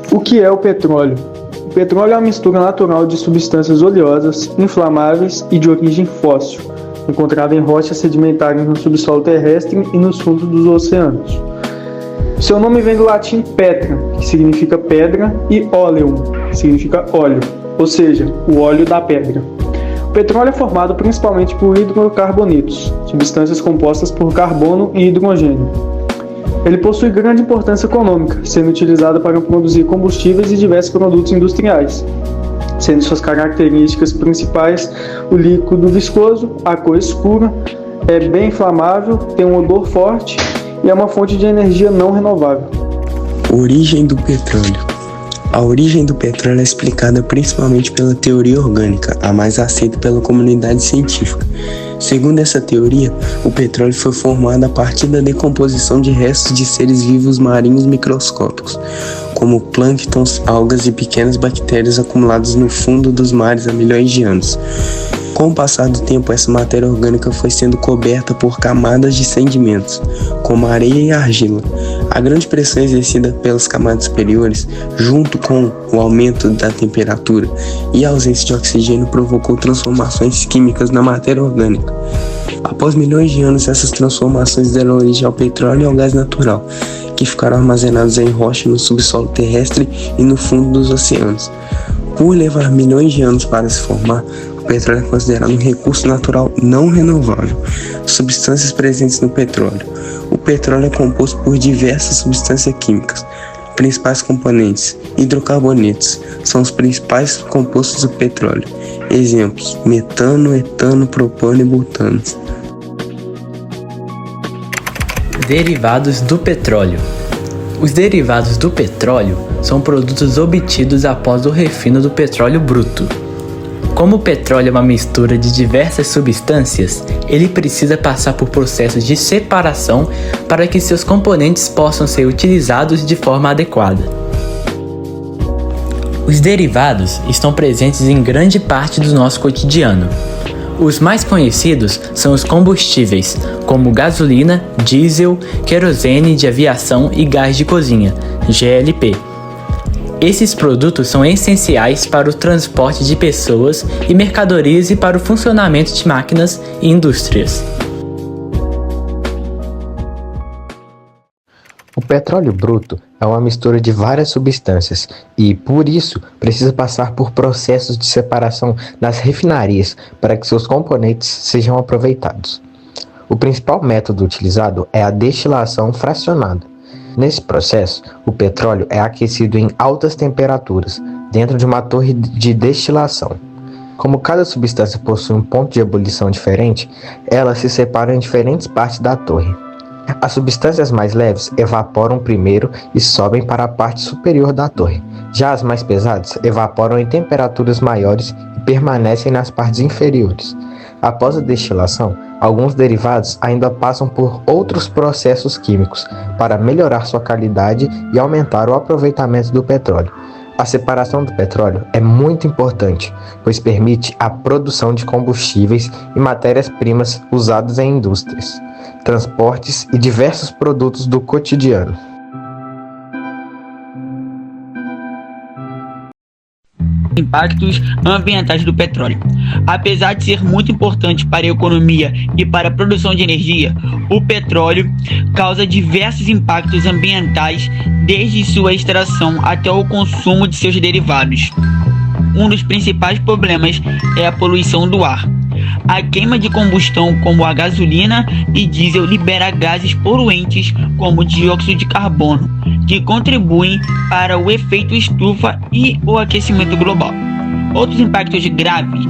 O que é o petróleo? O petróleo é uma mistura natural de substâncias oleosas, inflamáveis e de origem fóssil, encontrada em rochas sedimentares no subsolo terrestre e nos fundos dos oceanos. Seu nome vem do latim petra, que significa pedra, e oleum, que significa óleo, ou seja, o óleo da pedra. O petróleo é formado principalmente por hidrocarbonetos, substâncias compostas por carbono e hidrogênio. Ele possui grande importância econômica, sendo utilizado para produzir combustíveis e diversos produtos industriais, sendo suas características principais o líquido viscoso, a cor escura, é bem inflamável, tem um odor forte e é uma fonte de energia não renovável. Origem do petróleo. A origem do petróleo é explicada principalmente pela teoria orgânica, a mais aceita pela comunidade científica. Segundo essa teoria, o petróleo foi formado a partir da decomposição de restos de seres vivos marinhos microscópicos, como plânctons, algas e pequenas bactérias acumuladas no fundo dos mares há milhões de anos. Com o passar do tempo, essa matéria orgânica foi sendo coberta por camadas de sedimentos, como areia e argila. A grande pressão exercida pelas camadas superiores, junto com o aumento da temperatura e a ausência de oxigênio, provocou transformações químicas na matéria orgânica. Após milhões de anos, essas transformações deram origem ao petróleo e ao gás natural, que ficaram armazenados em rocha no subsolo terrestre e no fundo dos oceanos. Por levar milhões de anos para se formar, o petróleo é considerado um recurso natural não renovável. Substâncias presentes no petróleo. O petróleo é composto por diversas substâncias químicas. Principais componentes: hidrocarbonetos são os principais compostos do petróleo. Exemplos: metano, etano, propano e butano. Derivados do petróleo. Os derivados do petróleo são produtos obtidos após o refino do petróleo bruto. Como o petróleo é uma mistura de diversas substâncias, ele precisa passar por processos de separação para que seus componentes possam ser utilizados de forma adequada. Os derivados estão presentes em grande parte do nosso cotidiano. Os mais conhecidos são os combustíveis, como gasolina, diesel, querosene de aviação e gás de cozinha, GLP. Esses produtos são essenciais para o transporte de pessoas e mercadorias e para o funcionamento de máquinas e indústrias. O petróleo bruto é uma mistura de várias substâncias e, por isso, precisa passar por processos de separação nas refinarias para que seus componentes sejam aproveitados. O principal método utilizado é a destilação fracionada. Nesse processo, o petróleo é aquecido em altas temperaturas, dentro de uma torre de destilação. Como cada substância possui um ponto de ebulição diferente, elas se separam em diferentes partes da torre. As substâncias mais leves evaporam primeiro e sobem para a parte superior da torre. Já as mais pesadas evaporam em temperaturas maiores e permanecem nas partes inferiores. Após a destilação, alguns derivados ainda passam por outros processos químicos para melhorar sua qualidade e aumentar o aproveitamento do petróleo. A separação do petróleo é muito importante, pois permite a produção de combustíveis e matérias-primas usadas em indústrias, transportes e diversos produtos do cotidiano. Impactos ambientais do petróleo. Apesar de ser muito importante para a economia e para a produção de energia, o petróleo causa diversos impactos ambientais desde sua extração até o consumo de seus derivados. Um dos principais problemas é a poluição do ar. A queima de combustão como a gasolina e diesel libera gases poluentes como dióxido de carbono, que contribuem para o efeito estufa e o aquecimento global. Outros impactos graves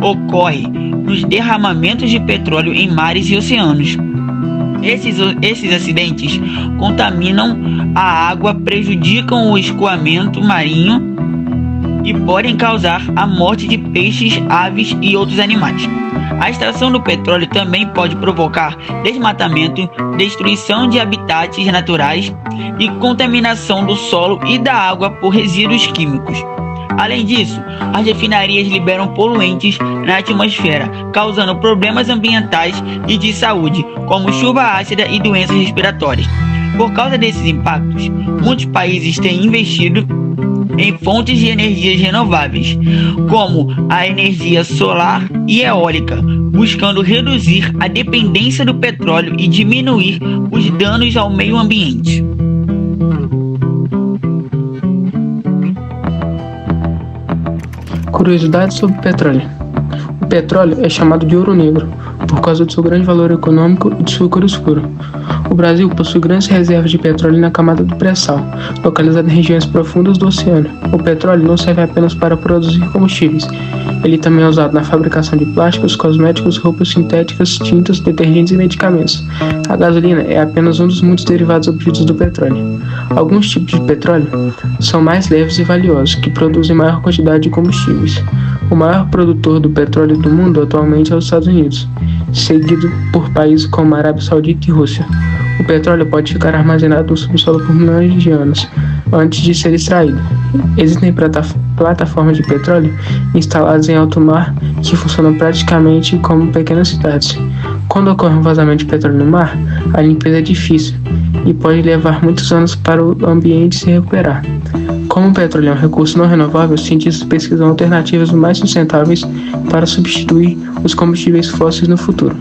ocorrem nos derramamentos de petróleo em mares e oceanos. Esses acidentes contaminam a água, prejudicam o escoamento marinho e podem causar a morte de peixes, aves e outros animais. A extração do petróleo também pode provocar desmatamento, destruição de habitats naturais e contaminação do solo e da água por resíduos químicos. Além disso, as refinarias liberam poluentes na atmosfera, causando problemas ambientais e de saúde, como chuva ácida e doenças respiratórias. Por causa desses impactos, muitos países têm investido em fontes de energias renováveis, como a energia solar e eólica, buscando reduzir a dependência do petróleo e diminuir os danos ao meio ambiente. Curiosidades sobre petróleo. O petróleo é chamado de ouro negro por causa do seu grande valor econômico e de sua cor escura. O Brasil possui grandes reservas de petróleo na camada do pré-sal, localizada em regiões profundas do oceano. O petróleo não serve apenas para produzir combustíveis. Ele também é usado na fabricação de plásticos, cosméticos, roupas sintéticas, tintas, detergentes e medicamentos. A gasolina é apenas um dos muitos derivados obtidos do petróleo. Alguns tipos de petróleo são mais leves e valiosos, que produzem maior quantidade de combustíveis. O maior produtor do petróleo do mundo atualmente é os Estados Unidos, seguido por países como a Arábia Saudita e Rússia. O petróleo pode ficar armazenado no subsolo por milhões de anos antes de ser extraído. Existem plataformas de petróleo instaladas em alto mar que funcionam praticamente como pequenas cidades. Quando ocorre um vazamento de petróleo no mar, a limpeza é difícil e pode levar muitos anos para o ambiente se recuperar. Como o petróleo é um recurso não renovável, os cientistas pesquisam alternativas mais sustentáveis para substituir os combustíveis fósseis no futuro.